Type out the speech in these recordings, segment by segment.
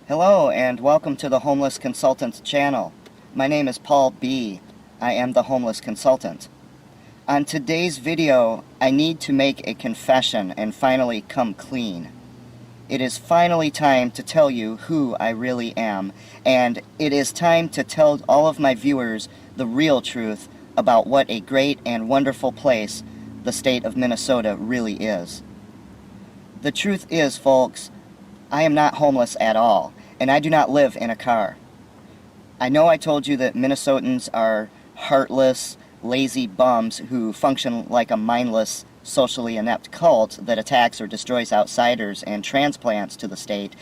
Hello and welcome to the Homeless Consultant channel. My name is Paul B. I am the Homeless Consultant. On today's video, I need to make a confession and finally come clean. It is finally time to tell you who I really am, and it is time to tell all of my viewers the real truth about what a great and wonderful place the state of Minnesota really is. The truth is, folks, I am not homeless at all, and I do not live in a car. I know I told you that Minnesotans are heartless, lazy bums who function like a mindless, socially inept cult that attacks or destroys outsiders and transplants to the state.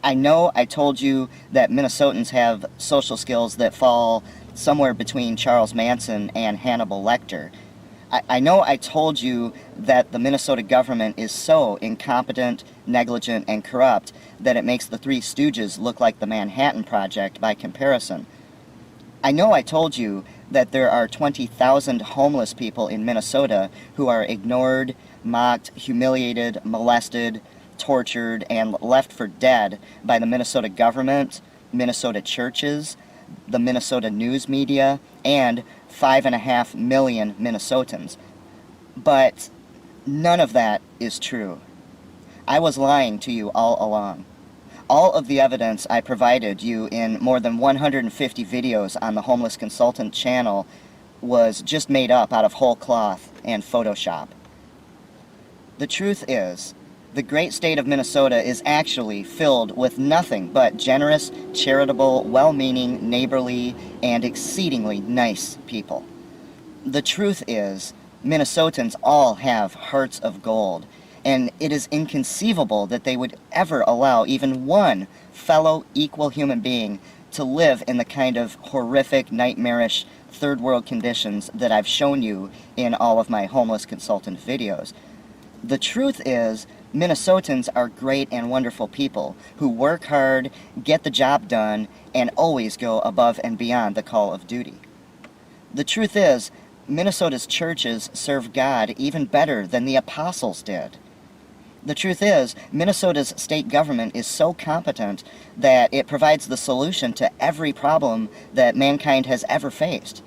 I know I told you that Minnesotans have social skills that fall somewhere between Charles Manson and Hannibal Lecter. I know I told you that the Minnesota government is so incompetent, negligent, and corrupt that it makes the Three Stooges look like the Manhattan Project by comparison. I know I told you that there are 20,000 homeless people in Minnesota who are ignored, mocked, humiliated, molested, tortured, and left for dead by the Minnesota government, Minnesota churches, the Minnesota news media, and 5.5 million Minnesotans. But none of that is true. I was lying to you all along. All of the evidence I provided you in more than 150 videos on the Homeless Consultant channel was just made up out of whole cloth and Photoshop. The truth is, the great state of Minnesota is actually filled with nothing but generous, charitable, well-meaning, neighborly, and exceedingly nice people. The truth is, Minnesotans all have hearts of gold, and it is inconceivable that they would ever allow even one fellow equal human being to live in the kind of horrific, nightmarish, third world conditions that I've shown you in all of my Homeless Consultant videos. The truth is, Minnesotans are great and wonderful people who work hard, get the job done, and always go above and beyond the call of duty. The truth is, Minnesota's churches serve God even better than the apostles did. The truth is, Minnesota's state government is so competent that it provides the solution to every problem that mankind has ever faced.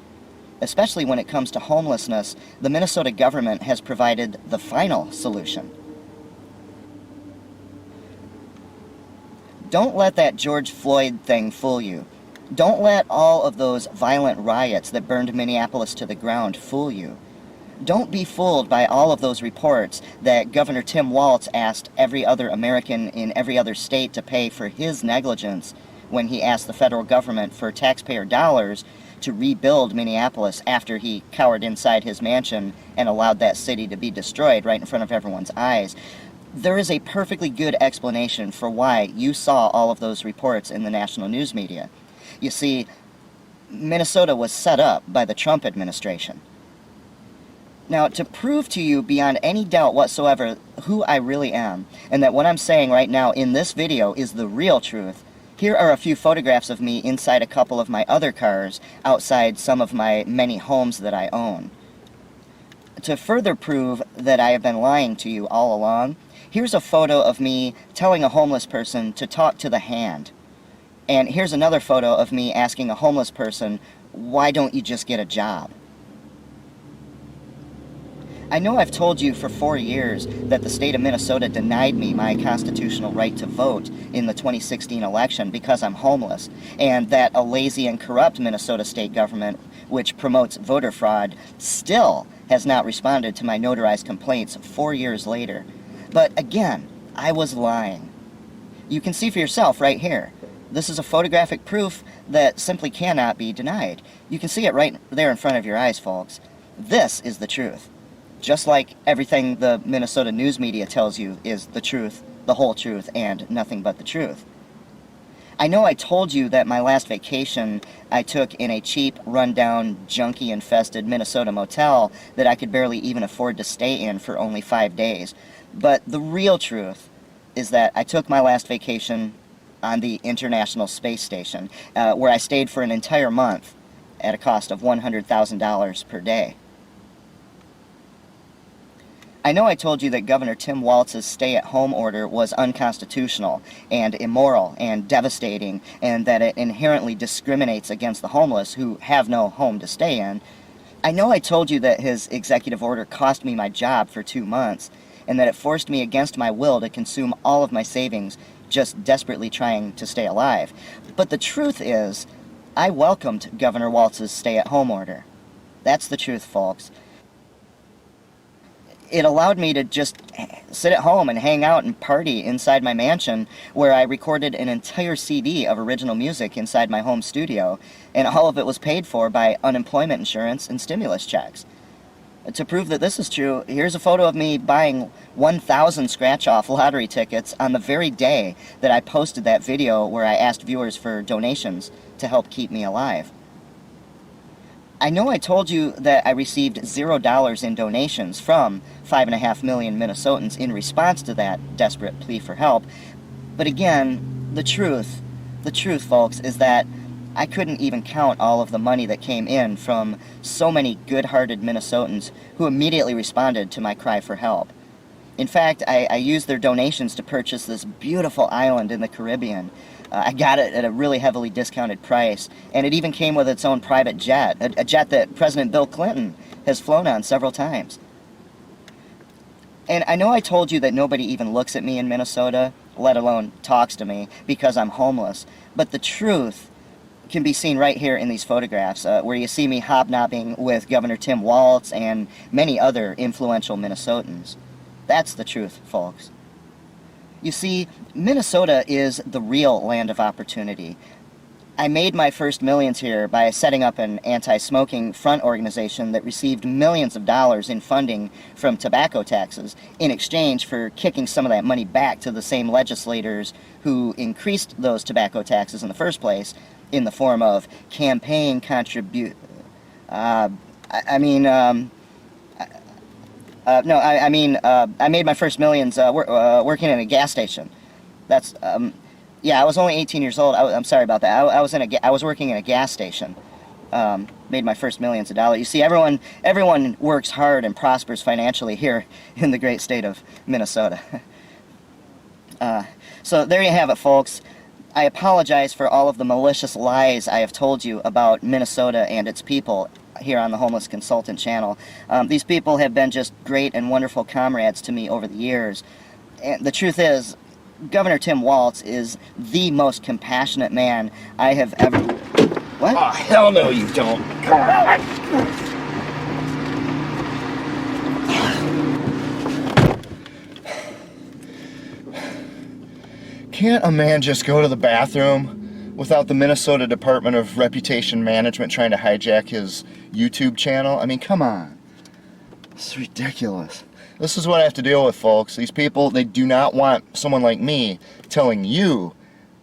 Especially when it comes to homelessness, the Minnesota government has provided the final solution. Don't let that George Floyd thing fool you. Don't let all of those violent riots that burned Minneapolis to the ground fool you. Don't be fooled by all of those reports that Governor Tim Walz asked every other American in every other state to pay for his negligence when he asked the federal government for taxpayer dollars to rebuild Minneapolis after he cowered inside his mansion and allowed that city to be destroyed right in front of everyone's eyes. There is a perfectly good explanation for why you saw all of those reports in the national news media. You see, Minnesota was set up by the Trump administration. Now, to prove to you beyond any doubt whatsoever who I really am, and that what I'm saying right now in this video is the real truth, here are a few photographs of me inside a couple of my other cars outside some of my many homes that I own. To further prove that I have been lying to you all along, here's a photo of me telling a homeless person to talk to the hand. And here's another photo of me asking a homeless person, why don't you just get a job? I know I've told you for 4 years that the state of Minnesota denied me my constitutional right to vote in the 2016 election because I'm homeless, and that a lazy and corrupt Minnesota state government, which promotes voter fraud, still has not responded to my notarized complaints 4 years later. But again, I was lying. You can see for yourself right here. This is a photographic proof that simply cannot be denied. You can see it right there in front of your eyes, folks. This is the truth. Just like everything the Minnesota news media tells you is the truth, the whole truth, and nothing but the truth. I know I told you that my last vacation I took in a cheap, rundown, junkie-infested Minnesota motel that I could barely even afford to stay in for only 5 days. But the real truth is that I took my last vacation on the International Space Station, where I stayed for an entire month at a cost of $100,000 per day. I know I told you that Governor Tim Walz's stay-at-home order was unconstitutional and immoral and devastating, and that it inherently discriminates against the homeless who have no home to stay in. I know I told you that his executive order cost me my job for 2 months, and that it forced me against my will to consume all of my savings just desperately trying to stay alive. But the truth is, I welcomed Governor Walz's stay-at-home order. That's the truth, folks. It allowed me to just sit at home and hang out and party inside my mansion, where I recorded an entire CD of original music inside my home studio, and all of it was paid for by unemployment insurance and stimulus checks. To prove that this is true, here's a photo of me buying 1,000 scratch-off lottery tickets on the very day that I posted that video where I asked viewers for donations to help keep me alive. I know I told you that I received $0 in donations from 5.5 million Minnesotans in response to that desperate plea for help, but again, the truth, folks, is that I couldn't even count all of the money that came in from so many good-hearted Minnesotans who immediately responded to my cry for help. In fact, I used their donations to purchase this beautiful island in the Caribbean. I got it at a really heavily discounted price, and it even came with its own private jet, a jet that President Bill Clinton has flown on several times. And I know I told you that nobody even looks at me in Minnesota, let alone talks to me, because I'm homeless, but the truth can be seen right here in these photographs, where you see me hobnobbing with Governor Tim Walz and many other influential Minnesotans. That's the truth, folks. You see, Minnesota is the real land of opportunity. I made my first millions here by setting up an anti-smoking front organization that received millions of dollars in funding from tobacco taxes in exchange for kicking some of that money back to the same legislators who increased those tobacco taxes in the first place in the form of campaign I made my first millions working in a gas station. That's, yeah, I was only 18 years old. I'm sorry about that. I was working in a gas station. Made my first millions of dollars. You see, everyone works hard and prospers financially here in the great state of Minnesota. So there you have it, folks. I apologize for all of the malicious lies I have told you about Minnesota and its people here on the Homeless Consultant channel. These people have been just great and wonderful comrades to me over the years. And the truth is, Governor Tim Walz is the most compassionate man I have ever... What? Oh, hell no you don't. Can't a man just go to the bathroom without the Minnesota Department of Reputation Management trying to hijack his YouTube channel? I mean, come on. This is ridiculous. This is what I have to deal with, folks. These people, they do not want someone like me telling you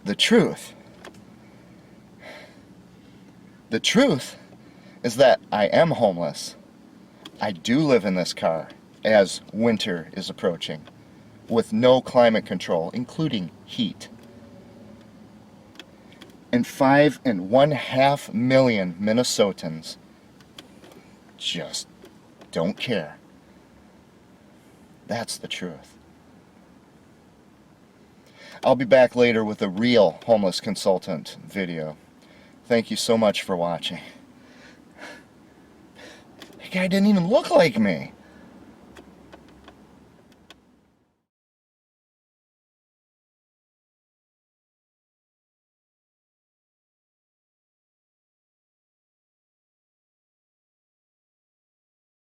the truth. The truth is that I am homeless. I do live in this car as winter is approaching, with no climate control, including heat. And 5.5 million Minnesotans just don't care. That's the truth. I'll be back later with a real homeless consultant video. Thank you so much for watching. That guy didn't even look like me.